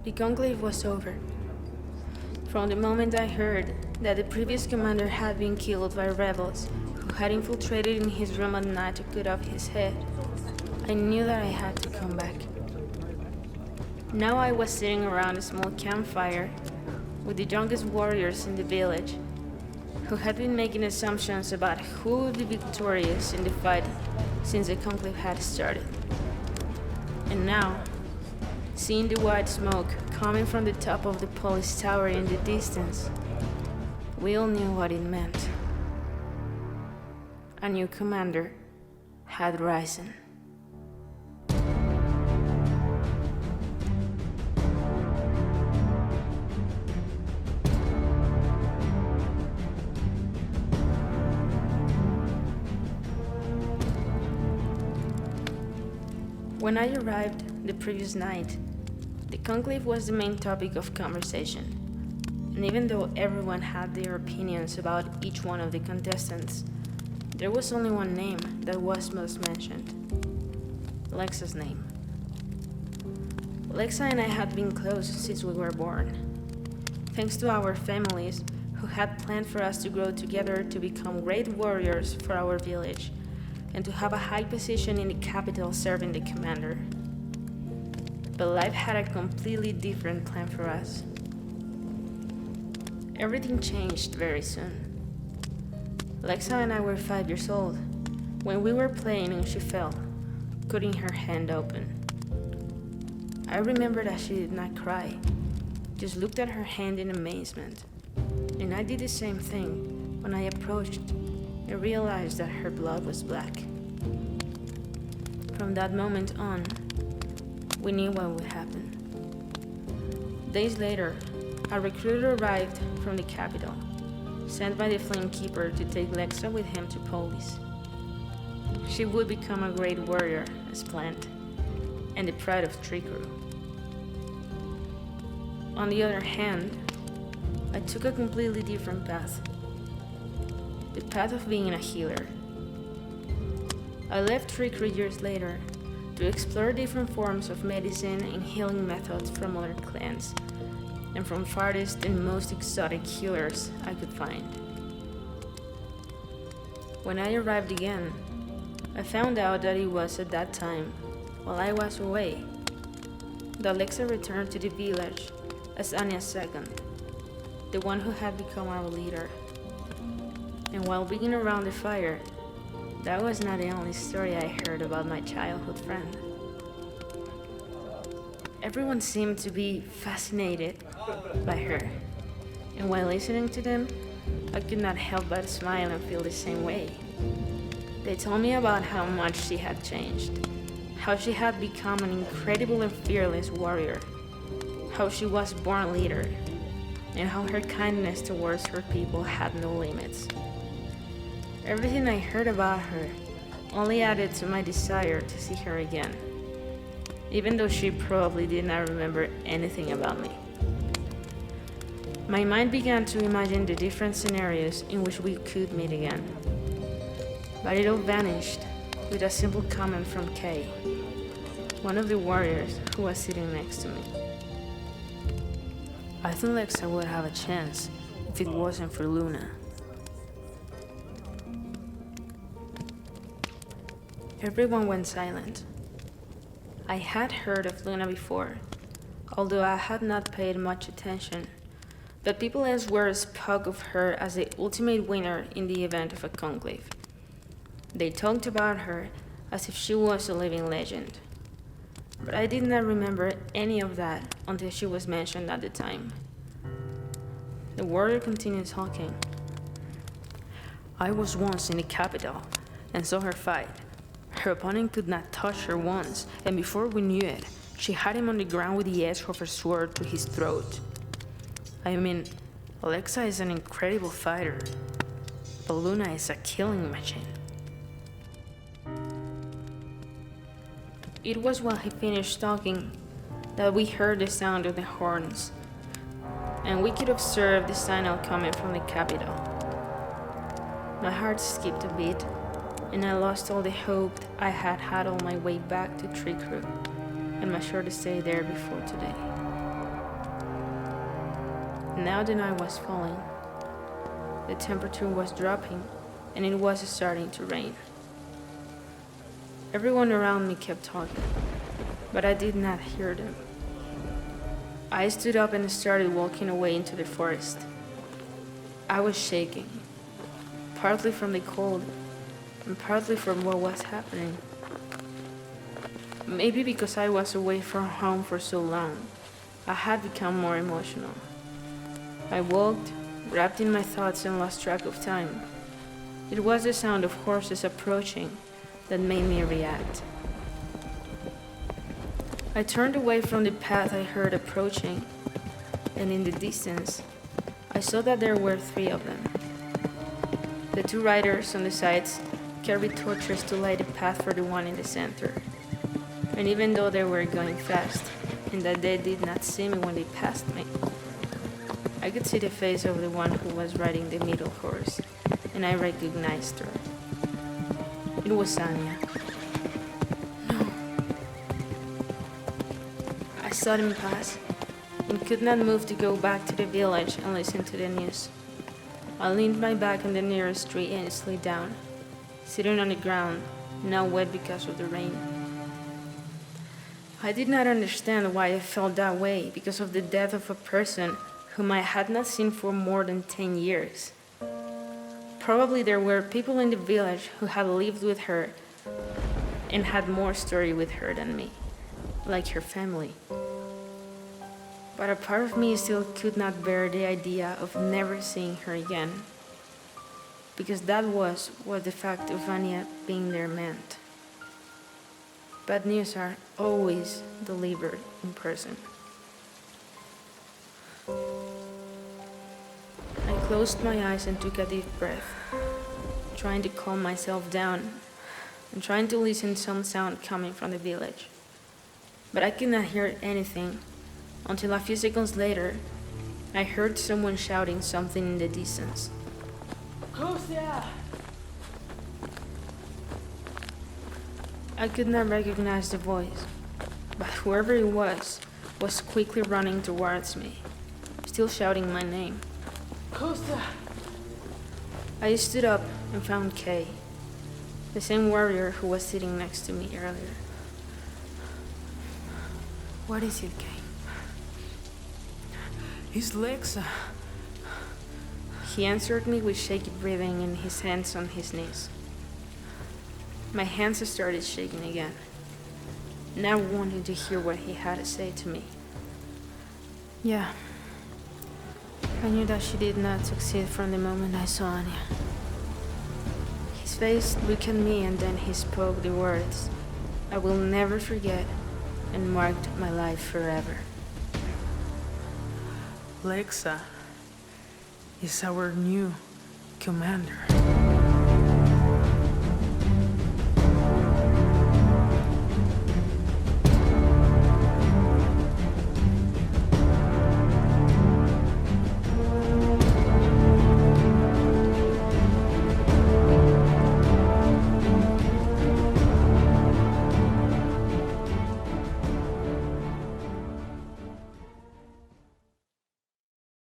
The conclave was over. From the moment I heard that the previous commander had been killed by rebels who had infiltrated in his room at night to cut off his head, I knew that I had to come back. Now I was sitting around a small campfire with the youngest warriors in the village, who had been making assumptions about who would be victorious in the fight since the conclave had started. And now, seeing the white smoke coming from the top of the police tower in the distance, we all knew what it meant. A new commander had risen. When I arrived the previous night, the conclave was the main topic of conversation, and even though everyone had their opinions about each one of the contestants, there was only one name that was most mentioned: Lexa's name. Lexa and I had been close since we were born, thanks to our families who had planned for us to grow together to become great warriors for our village and to have a high position in the capital serving the commander. But life had a completely different plan for us. Everything changed very soon. Lexa and I were 5 years old when we were playing and she fell, cutting her hand open. I remember that she did not cry, just looked at her hand in amazement. And I did the same thing when I approached and realized that her blood was black. From that moment on, we knew what would happen. Days later, a recruiter arrived from the capital, sent by the Flamekeeper to take Lexa with him to police. She would become a great warrior, as planned, and the pride of Tree Crew. On the other hand, I took a completely different path. The path of being a healer. I left Tree Crew years later to explore different forms of medicine and healing methods from other clans, and from farthest and most exotic healers I could find. When I arrived again, I found out that it was at that time, while I was away, that Lexa returned to the village as Anya's second, the one who had become our leader. And while being around the fire, that was not the only story I heard about my childhood friend. Everyone seemed to be fascinated by her, and while listening to them, I could not help but smile and feel the same way. They told me about how much she had changed, how she had become an incredible and fearless warrior, how she was born a leader, and how her kindness towards her people had no limits. Everything I heard about her only added to my desire to see her again, even though she probably did not remember anything about me. My mind began to imagine the different scenarios in which we could meet again, but it all vanished with a simple comment from Kay, one of the warriors who was sitting next to me. I think Lexa would have a chance if it wasn't for Luna. Everyone went silent. I had heard of Luna before, although I had not paid much attention, but people elsewhere spoke of her as the ultimate winner in the event of a conclave. They talked about her as if she was a living legend. But I did not remember any of that until she was mentioned at the time. The warrior continued talking. I was once in the capital and saw her fight. Her opponent could not touch her once, and before we knew it, she had him on the ground with the edge of her sword to his throat. I mean, Lexa is an incredible fighter, but Luna is a killing machine. It was while he finished talking that we heard the sound of the horns, and we could observe the signal coming from the capital. My heart skipped a beat, and I lost all the hope I had had on my way back to Tree Crew, and made sure to stay there before today. Now the night was falling. The temperature was dropping, and it was starting to rain. Everyone around me kept talking, but I did not hear them. I stood up and started walking away into the forest. I was shaking, partly from the cold and partly from what was happening. Maybe because I was away from home for so long, I had become more emotional. I walked, wrapped in my thoughts, and lost track of time. It was the sound of horses approaching that made me react. I turned away from the path I heard approaching, and in the distance, I saw that there were 3 of them. The 2 riders on the sides carried torches to light the path for the one in the center. And even though they were going fast, and that they did not see me when they passed me, I could see the face of the one who was riding the middle horse, and I recognized her. It was Anya. No. I saw them pass, and could not move to go back to the village and listen to the news. I leaned my back on the nearest tree and slid down, sitting on the ground, now wet because of the rain. I did not understand why I felt that way because of the death of a person whom I had not seen for more than 10 years. Probably there were people in the village who had lived with her and had more story with her than me, like her family. But a part of me still could not bear the idea of never seeing her again, because that was what the fact of Anya being there meant. Bad news are always delivered in person. I closed my eyes and took a deep breath, trying to calm myself down and trying to listen to some sound coming from the village. But I could not hear anything until a few seconds later, I heard someone shouting something in the distance. Kostya! I could not recognize the voice, but whoever it was quickly running towards me, still shouting my name. Kostya! I stood up and found Kay, the same warrior who was sitting next to me earlier. What is it, Kay? His legs. He answered me with shaky breathing and his hands on his knees. My hands started shaking again, now wanting to hear what he had to say to me. Yeah, I knew that she did not succeed from the moment I saw Anya. His face looked at me and then he spoke the words I will never forget and marked my life forever. Lexa is our new commander.